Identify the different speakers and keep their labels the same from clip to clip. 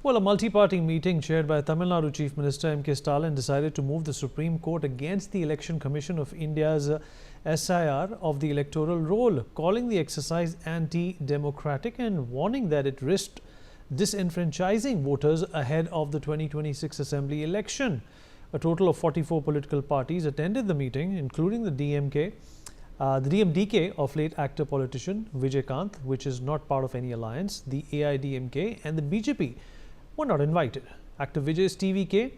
Speaker 1: Well, a multi-party meeting chaired by Tamil Nadu Chief Minister M.K. Stalin decided to move the Supreme Court against the Election Commission of India's SIR of the electoral roll, calling the exercise anti-democratic and warning that it risked disenfranchising voters ahead of the 2026 Assembly election. A total of 44 political parties attended the meeting, including the DMDK of late actor politician Vijay Kant, which is not part of any alliance, the AIDMK and the BJP were not invited. Actor Vijay's TVK,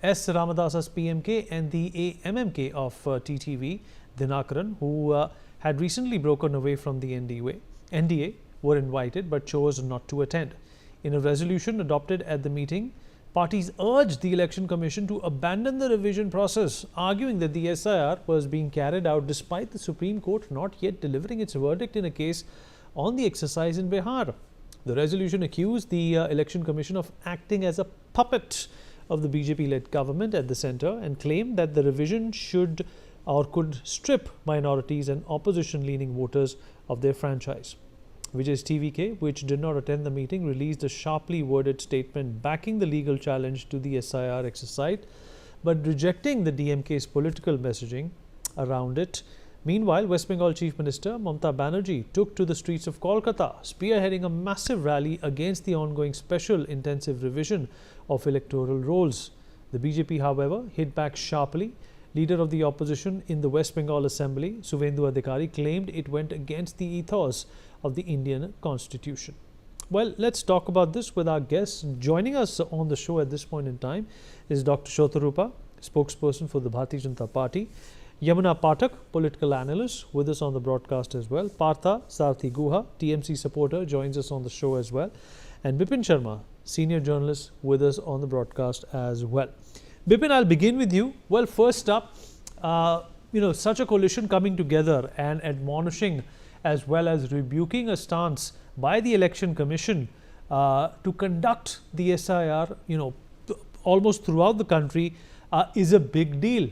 Speaker 1: S. Ramadas's PMK and the AMMK of TTV, Dinakaran, who had recently broken away from the NDA, were invited but chose not to attend. In a resolution adopted at the meeting, parties urged the Election Commission to abandon the revision process, arguing that the SIR was being carried out despite the Supreme Court not yet delivering its verdict in a case on the exercise in Bihar. The resolution accused the Election Commission of acting as a puppet of the BJP-led government at the centre and claimed that the revision should or could strip minorities and opposition-leaning voters of their franchise. Vijay's TVK, which did not attend the meeting, released a sharply worded statement backing the legal challenge to the SIR exercise, but rejecting the DMK's political messaging around it. Meanwhile, West Bengal Chief Minister Mamata Banerjee took to the streets of Kolkata, spearheading a massive rally against the ongoing special intensive revision of electoral rolls. The BJP, however, hit back sharply. Leader of the opposition in the West Bengal Assembly, Suvendu Adhikari, claimed it went against the ethos of the Indian Constitution. Well, let's talk about this with our guests. Joining us on the show at this point in time is Dr. Shotarupa, spokesperson for the Bharatiya Janata Party. Yamuna Pathak, political analyst, with us on the broadcast as well. Partha Sarthi Guha, TMC supporter, joins us on the show as well. And Bipin Sharma, senior journalist, with us on the broadcast as well. Bipin, I'll begin with you. Well, first up, such a coalition coming together and admonishing as well as rebuking a stance by the Election Commission to conduct the SIR, almost throughout the country is a big deal.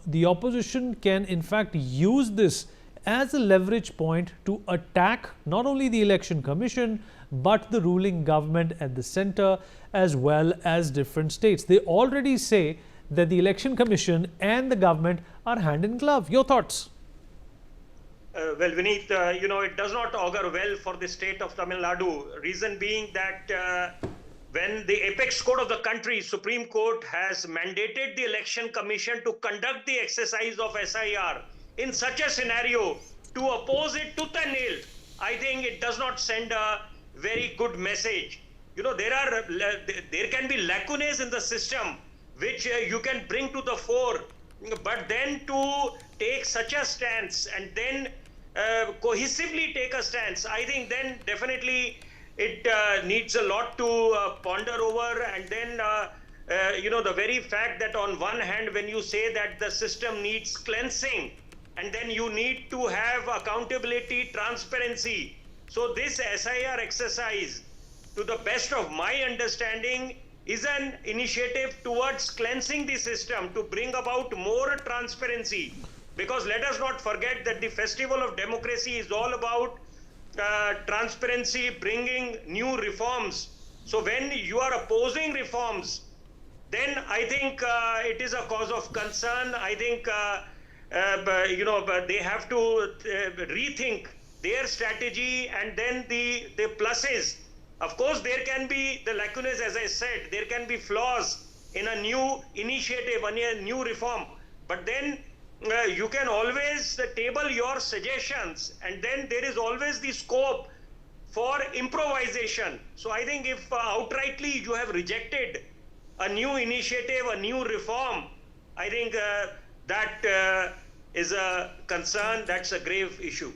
Speaker 1: The opposition can in fact use this as a leverage point to attack not only the Election Commission but the ruling government at the centre as well as different states. They already say that the Election Commission and the government are hand in glove. Your thoughts?
Speaker 2: Well, Vineet, it does not augur well for the state of Tamil Nadu. Reason being that when the apex court of the country, Supreme Court, has mandated the Election Commission to conduct the exercise of SIR in such a scenario, to oppose it tooth and nail, I think it does not send a very good message. There can be lacunae in the system which you can bring to the fore, but then to take such a stance and then cohesively take a stance, I think then definitely it needs a lot to ponder over. And then the very fact that on one hand, when you say that the system needs cleansing and then you need to have accountability, transparency. So this SIR exercise, to the best of my understanding, is an initiative towards cleansing the system to bring about more transparency. Because let us not forget that the festival of democracy is all about transparency, bringing new reforms. So when you are opposing reforms, then I think it is a cause of concern. I think they have to rethink their strategy, and then the pluses. Of course, there can be the lacunae, as I said, there can be flaws in a new initiative, a new reform. But then you can always table your suggestions, and then there is always the scope for improvisation. So I think if outrightly you have rejected a new initiative, a new reform, I think that is a concern, that's a grave issue.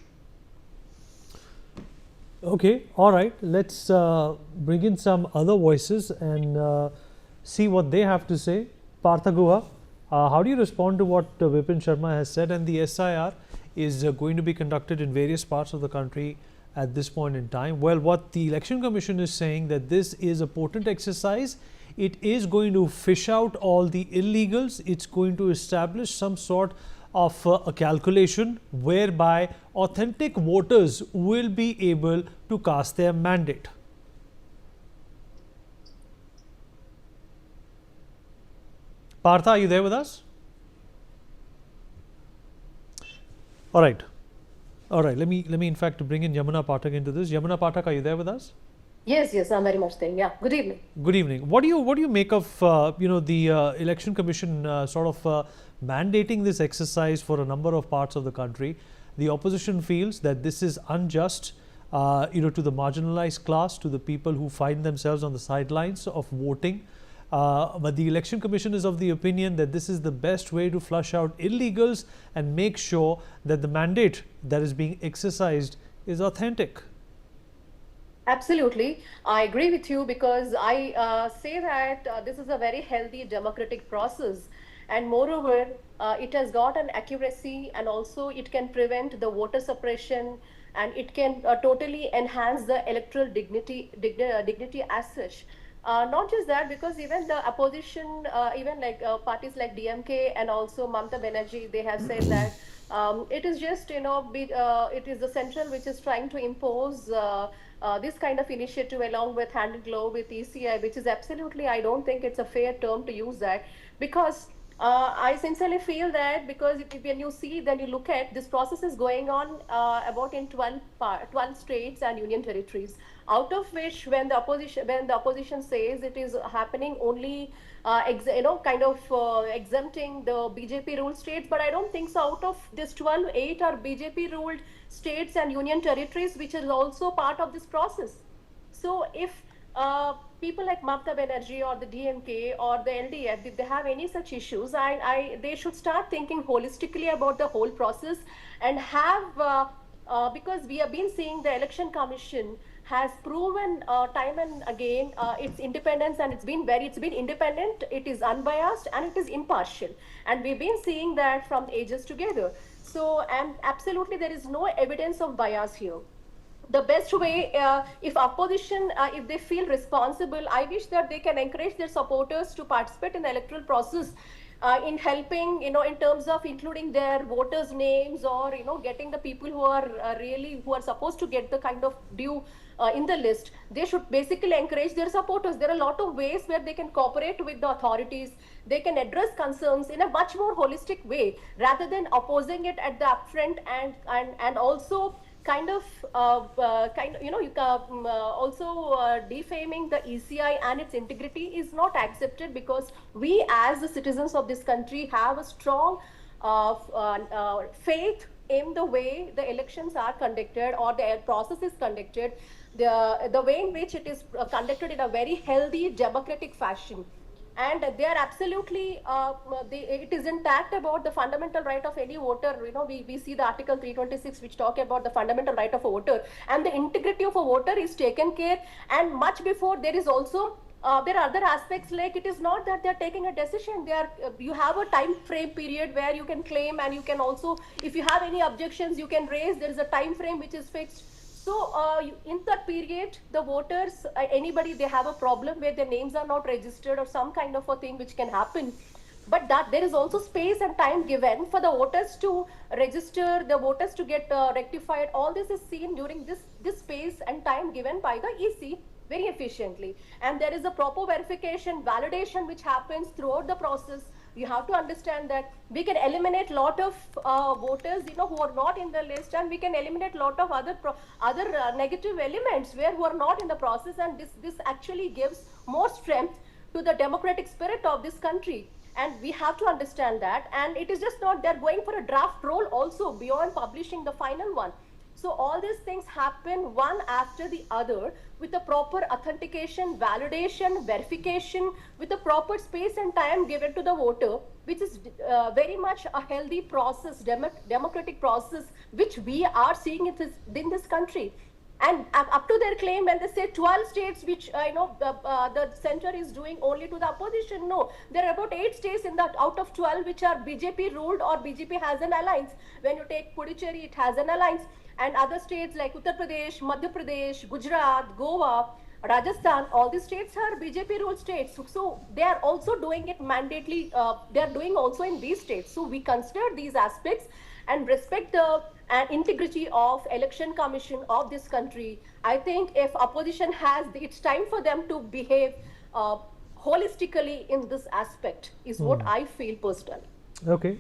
Speaker 1: Okay, all right. Let's bring in some other voices and see what they have to say. Partha Guha, how do you respond to what Vipin Sharma has said? And the SIR is going to be conducted in various parts of the country at this point in time. Well, what the Election Commission is saying, that this is a potent exercise. It is going to fish out all the illegals. It's going to establish some sort of a calculation whereby authentic voters will be able to cast their mandate. Partha, are you there with us? All right. All right. Let me in fact bring in Yamuna Pathak into this. Yamuna Pathak, are you there with us?
Speaker 3: Yes, I'm very much there. Yeah, good evening.
Speaker 1: Good evening. What do you make of the election commission sort of mandating this exercise for a number of parts of the country? The opposition feels that this is unjust, to the marginalized class, to the people who find themselves on the sidelines of voting. But the election commission is of the opinion that this is the best way to flush out illegals and make sure that the mandate that is being exercised is authentic.
Speaker 3: Absolutely. I agree with you because I say that this is a very healthy democratic process. And moreover, it has got an accuracy and also it can prevent the voter suppression and it can totally enhance the electoral dignity as such. Not just that, because even the opposition, even like parties like DMK and also Mamata Banerjee, they have said that it is just, it is the central which is trying to impose this kind of initiative along with hand in glove with ECI, which is absolutely, I don't think it's a fair term to use that, because I sincerely feel that because when you see, then you look at this process is going on about in 12 states and union territories, out of which when the opposition says it is happening only exempting the BJP ruled states, but I don't think so. Out of this 12, 8 are BJP ruled states and union territories, which is also part of this process. So if people like Mamata Banerjee or the DMK or the LDF, if they have any such issues, they should start thinking holistically about the whole process and have, because we have been seeing the election commission has proven time and again its independence, and it's been independent, it is unbiased, and it is impartial, and we've been seeing that from ages together. So, and absolutely there is no evidence of bias here. The best way, if opposition, if they feel responsible, I wish that they can encourage their supporters to participate in the electoral process in helping, in terms of including their voters' names, or, getting the people who are who are supposed to get the kind of due in the list. They should basically encourage their supporters. There are a lot of ways where they can cooperate with the authorities. They can address concerns in a much more holistic way rather than opposing it at the upfront and also defaming the ECI and its integrity is not accepted, because we as the citizens of this country have a strong faith in the way the elections are conducted or the process is conducted, the way in which it is conducted in a very healthy democratic fashion. And they are absolutely, it is intact about the fundamental right of any voter. We see the Article 326, which talk about the fundamental right of a voter, and the integrity of a voter is taken care. And much before, there is also, there are other aspects, like it is not that they're taking a decision. You have a time frame period where you can claim, and you can also, if you have any objections, you can raise. There is a time frame which is fixed. So in that period, the voters, anybody, they have a problem where their names are not registered or some kind of a thing which can happen. But that there is also space and time given for the voters to register, the voters to get rectified. All this is seen during this space and time given by the EC very efficiently. And there is a proper verification, validation which happens throughout the process. You have to understand that we can eliminate lot of voters, who are not in the list, and we can eliminate lot of other negative elements who are not in the process, and this actually gives more strength to the democratic spirit of this country. And we have to understand that. And it is just not they're going for a draft roll also beyond publishing the final one. So all these things happen one after the other with the proper authentication, validation, verification, with the proper space and time given to the voter, which is very much a healthy process, democratic process, which we are seeing in this country. And up to their claim, when they say 12 states, which the center is doing only to the opposition, no, there are about 8 states out of 12 which are BJP ruled or BJP has an alliance. When you take Puducherry, it has an alliance, and other states like Uttar Pradesh, Madhya Pradesh, Gujarat, Goa, Rajasthan, all these states are BJP ruled states. So they are also doing it mandately. They are doing also in these states. So we consider these aspects and respect the integrity of election commission of this country. I think if opposition has, it's time for them to behave holistically in this aspect is what I feel personally.
Speaker 1: Okay.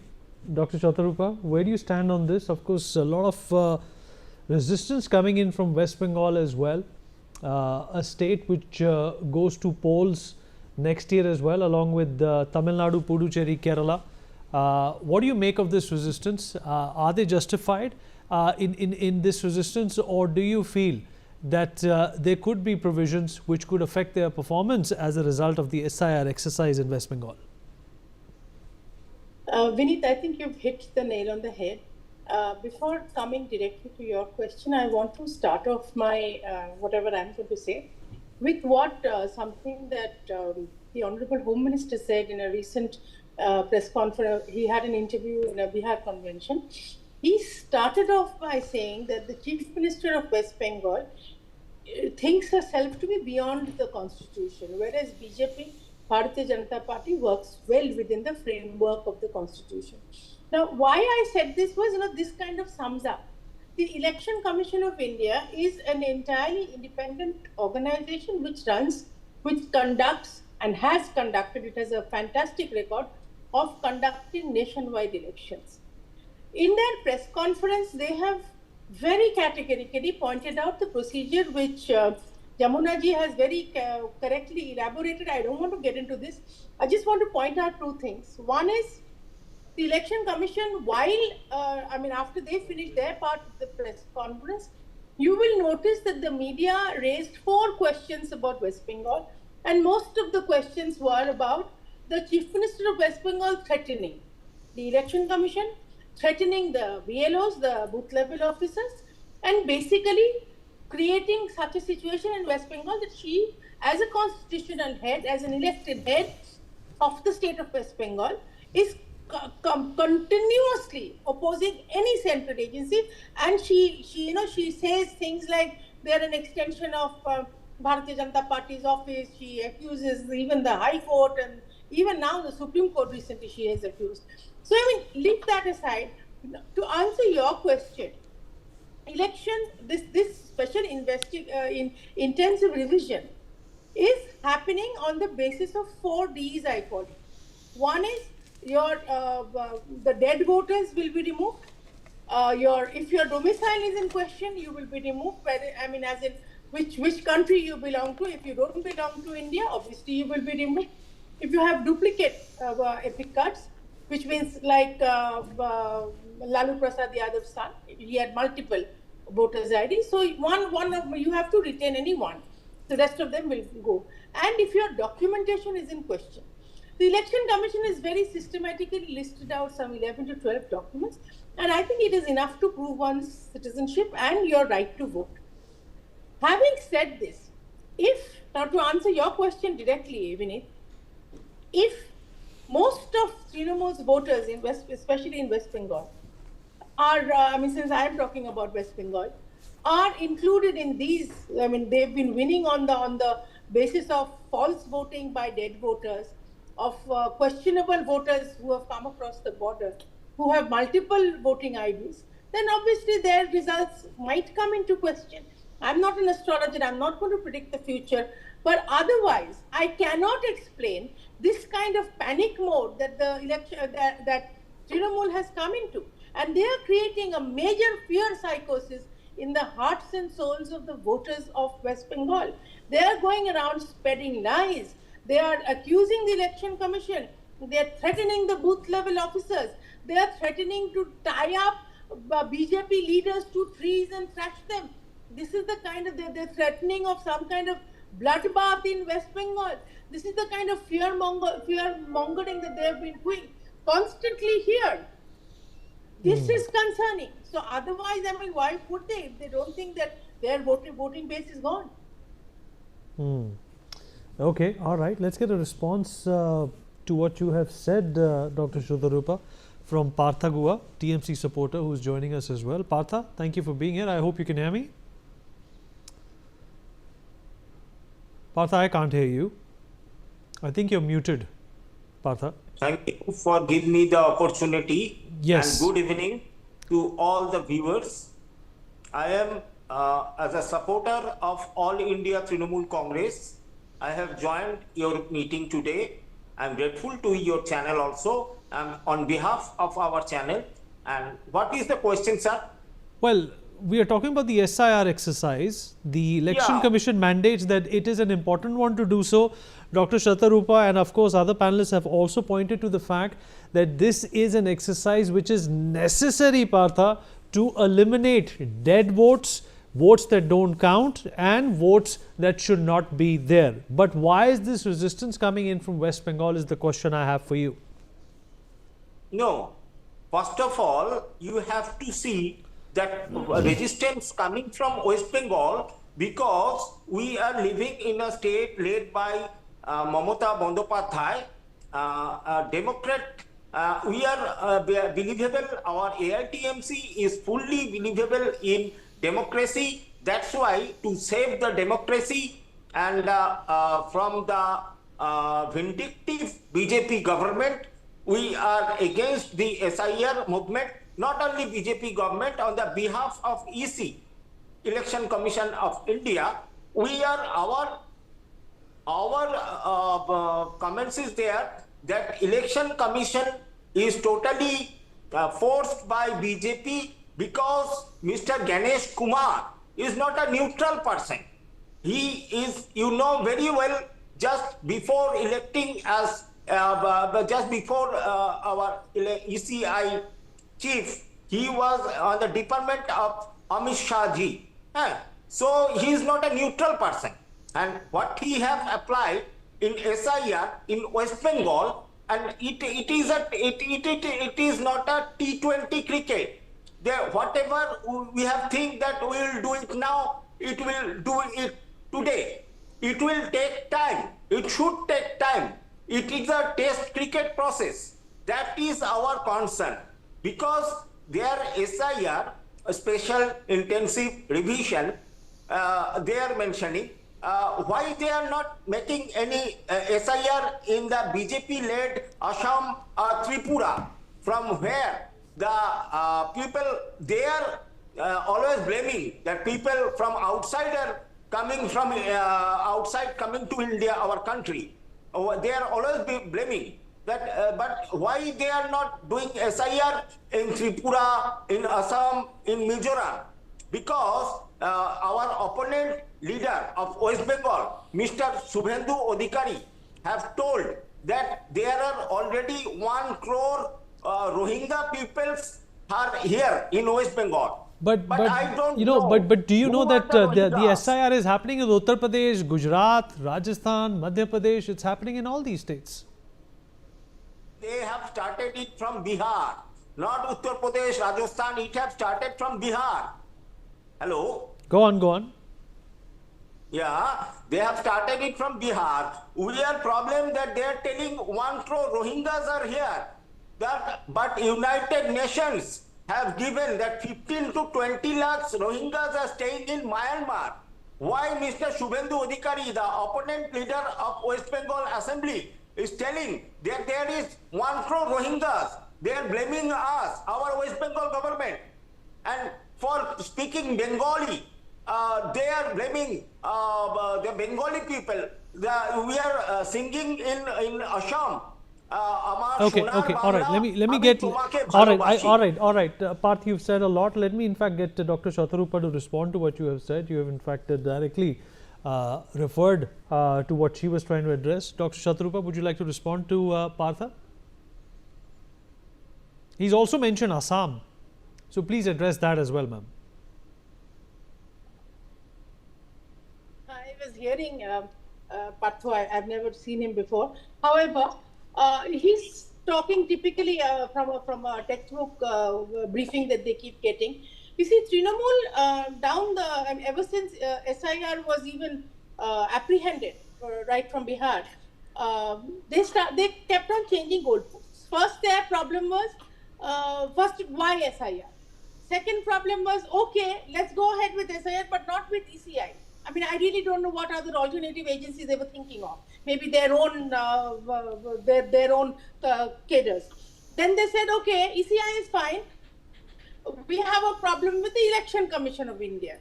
Speaker 1: Dr. Chatarupa, where do you stand on this? Of course, a lot of resistance coming in from West Bengal as well, a state which goes to polls next year as well, along with Tamil Nadu, Puducherry, Kerala. What do you make of this resistance? Are they justified in this resistance, or do you feel that there could be provisions which could affect their performance as a result of the SIR exercise in West Bengal?
Speaker 4: Vineet, I think you've hit the nail on the head. Before coming directly to your question, I want to start off my whatever I'm going to say with what something that the Honorable Home Minister said in a recent press conference. He had an interview in a Bihar convention. He started off by saying that the Chief Minister of West Bengal thinks herself to be beyond the constitution, whereas BJP, Bharatiya Janata Party, works well within the framework of the constitution. Now, why I said this was, this kind of sums up. The Election Commission of India is an entirely independent organization which conducts and has conducted, it has a fantastic record of conducting nationwide elections. In their press conference, they have very categorically pointed out the procedure which Jamuna ji has very correctly elaborated. I don't want to get into this. I just want to point out two things. One is the Election Commission, after they finish their part of the press conference, you will notice that the media raised 4 questions about West Bengal, and most of the questions were about the Chief Minister of West Bengal threatening the Election Commission, threatening the BLOs, the booth level officers, and basically creating such a situation in West Bengal that she, as a constitutional head, as an elected head of the state of West Bengal, is continuously opposing any central agency, and she says things like they're an extension of Bharatiya Janata Party's office. She accuses even the High Court, and even now the Supreme Court recently she has accused. So leave that aside. To answer your question, this special intensive revision is happening on the basis of 4 Ds, I call it. One is the dead voters will be removed. If your domicile is in question, you will be removed. As in which country you belong to. If you don't belong to India, obviously you will be removed. If you have duplicate epic cards, which means like Lalu Prasad Yadav's son, he had multiple voters' ID. So one of you have to retain any one. The rest of them will go. And if your documentation is in question, the Election Commission is very systematically listed out some 11 to 12 documents, and I think it is enough to prove one's citizenship and your right to vote. Having said this, now to answer your question directly, Vineet, if most of Trinamool's voters, especially in West Bengal, are, since I am talking about West Bengal, are included in these, they've been winning on the basis of false voting by dead voters, of questionable voters who have come across the border, who have multiple voting IDs, then obviously their results might come into question. I'm not an astrologer, I'm not going to predict the future, but otherwise, I cannot explain this kind of panic mode that the election, that Trinamool has come into. And they are creating a major fear psychosis in the hearts and souls of the voters of West Bengal. They are going around spreading lies. They are accusing the Election Commission. They are threatening the booth level officers. They are threatening to tie up BJP leaders to trees and thrash them. This is the kind of, they're threatening of some kind of bloodbath in West Bengal. This is the kind of fear mongering that they have been doing constantly here. This is concerning. So otherwise, why would they if they don't think that their voting base is gone?
Speaker 1: Okay, all right. Let's get a response to what you have said, Dr. Chatarupa, from Partha Gua, TMC supporter, who is joining us as well. Partha, thank you for being here. I hope you can hear me. Partha, I can't hear you. I think you're muted, Partha.
Speaker 5: Thank you for giving me the opportunity.
Speaker 1: Yes.
Speaker 5: And good evening to all the viewers. I am as a supporter of All India Trinamool Congress. I have joined your meeting today. I'm grateful to your channel also, on behalf of our channel. And what is the question, sir?
Speaker 1: Well, we are talking about the SIR exercise. The Election
Speaker 5: Yeah.
Speaker 1: Commission mandates that it is an important one to do so. Dr. Shatarupa and of course other panelists have also pointed to the fact that this is an exercise which is necessary, Partha, to eliminate dead votes, votes that don't count and votes that should not be there. But why is this resistance coming in from West Bengal is the question I have for you.
Speaker 5: No. First of all, you have to see that resistance coming from West Bengal because we are living in a state led by Mamata Bandyopadhyay, a Democrat. We are believable. Our AITMC is fully believable in democracy. That's why to save the democracy and from the vindictive BJP government, we are against the SIR movement, not only BJP government, on the behalf of EC, Election Commission of India. We are, our comments is there that Election Commission is totally forced by BJP because Mr. Ganesh Kumar is not a neutral person. He is, you know very well, just before electing as just before our ECI chief, he was on the department of Amit Shah ji. So he is not a neutral person. And what he have applied in SIR in West Bengal, and it is not a T20 cricket. Whatever we have think that we will do it now, it will do it today. It will take time. It should take time. It is a test cricket process. That is our concern. Because their SIR, a special intensive revision, they are mentioning, why they are not making any SIR in the BJP-led Assam, Tripura, from where the people, they are always blaming that people from outside are coming from outside, coming to India, our country. They are always blaming that, but why they are not doing SIR in Tripura, in Assam, in Mizoram? Because our opponent leader of West Bengal, Mr. Subhendu Adhikari, have told that there are already 1 crore Rohingya peoples are here in West Bengal. But I don't know.
Speaker 1: But do you know that the
Speaker 5: Rohingyas?
Speaker 1: SIR is happening in Uttar Pradesh, Gujarat, Rajasthan, Madhya Pradesh? It's happening in all these states.
Speaker 5: They have started it from Bihar, not Uttar Pradesh, Rajasthan. It have started from Bihar. Hello?
Speaker 1: Go on, go on.
Speaker 5: Yeah, they have started it from Bihar. We are problem that they are telling 1 crore Rohingyas are here. But United Nations have given that 15 to 20 lakhs Rohingyas are staying in Myanmar. Why Mr. Subhendu Adhikari, the opponent leader of West Bengal Assembly, is telling that there is 1 crore Rohingyas? They are blaming us, our West Bengal government. And for speaking Bengali, they are blaming the Bengali people. We are singing in Assam.
Speaker 1: Okay, all right. Let me get. All right. Parth, you've said a lot. Let me in fact get Dr. Shatarupa to respond to what you have said. You have in fact directly referred to what she was trying to address. Dr. Shatarupa, would you like to respond to Partha? He's also mentioned Assam, so please address that as well, ma'am.
Speaker 4: I was hearing Partho, I've never seen him before. However, he's talking typically from a textbook briefing that they keep getting. You see, Trinamool ever since SIR was even apprehended right from Bihar, they kept on changing goalposts. First, their problem was why SIR? Second problem was, okay, let's go ahead with SIR, but not with ECI. I mean, I really don't know what other alternative agencies they were thinking of. Maybe their own cadres. Then they said, okay, ECI is fine. We have a problem with the Election Commission of India.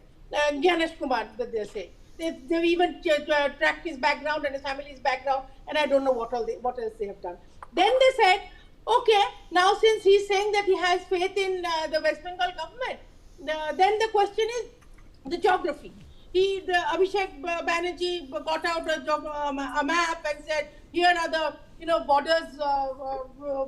Speaker 4: Ganesh Kumar, that they say. They've even tracked his background and his family's background, and I don't know what else they have done. Then they said, okay, now since he's saying that he has faith in the West Bengal government, then the question is the geography. Abhishek Banerjee got out a map and said, here are the borders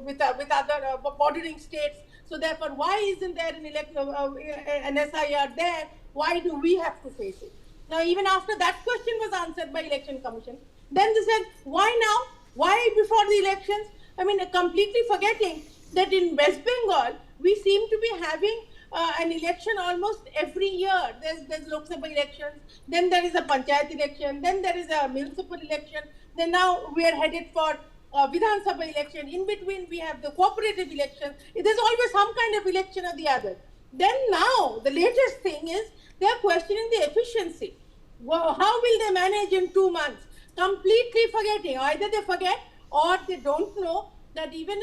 Speaker 4: with other bordering states. So therefore, why isn't there an SIR there? Why do we have to face it? Now, even after that question was answered by Election Commission, then they said, why now? Why before the elections? I mean, completely forgetting that in West Bengal, we seem to be having an election almost every year. There's Lok Sabha elections, then there is a Panchayat election, then there is a municipal election, then now we are headed for Vidhan Sabha election. In between, we have the cooperative election. There's always some kind of election or the other. Then now, the latest thing is they are questioning the efficiency. Well, how will they manage in 2 months? Completely forgetting. Either they forget or they don't know that even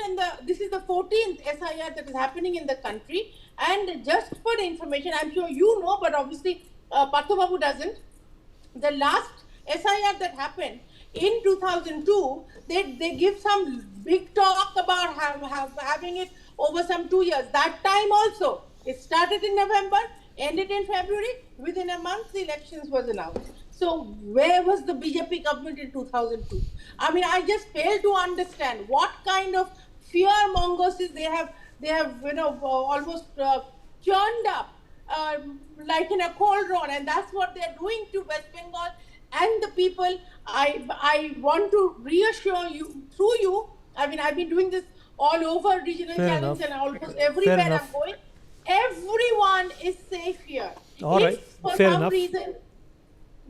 Speaker 4: this is the 14th SIR that is happening in the country. And just for the information, I'm sure you know, but obviously Partho Babu doesn't. The last SIR that happened in 2002, they give some big talk about having it over some 2 years. That time also, it started in November, ended in February. Within a month, the elections was announced. So where was the BJP government in 2002? I mean, I just fail to understand what kind of fear mongers they have almost churned up like in a cauldron, and that's what they're doing to West Bengal and the people. I want to reassure you through you. I mean, I've been doing this all over regional channels and almost everywhere I'm going. Everyone is safe here.
Speaker 1: All right.
Speaker 4: For
Speaker 1: Fair
Speaker 4: some
Speaker 1: enough.
Speaker 4: reason,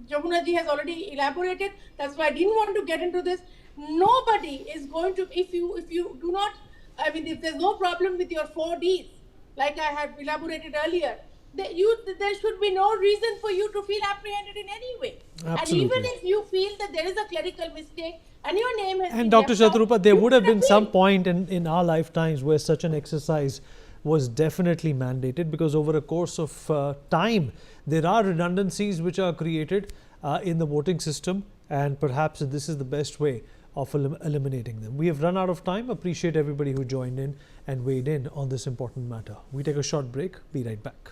Speaker 4: Jamuna ji has already elaborated. That's why I didn't want to get into this. Nobody is going to, if you do not, I mean, if there's no problem with your 4Ds, like I had elaborated earlier, there should be no reason for you to feel apprehended in any way.
Speaker 1: Absolutely.
Speaker 4: And even if you feel that there is a clerical mistake and your name has
Speaker 1: And
Speaker 4: been
Speaker 1: Dr.
Speaker 4: left out,
Speaker 1: Shatarupa, there
Speaker 4: you
Speaker 1: would have
Speaker 4: can
Speaker 1: been some
Speaker 4: appeal.
Speaker 1: point in our lifetimes where such an exercise was definitely mandated, because over a course of time, there are redundancies which are created in the voting system, and perhaps this is the best way of eliminating them. We have run out of time. Appreciate everybody who joined in and weighed in on this important matter. We take a short break. Be right back.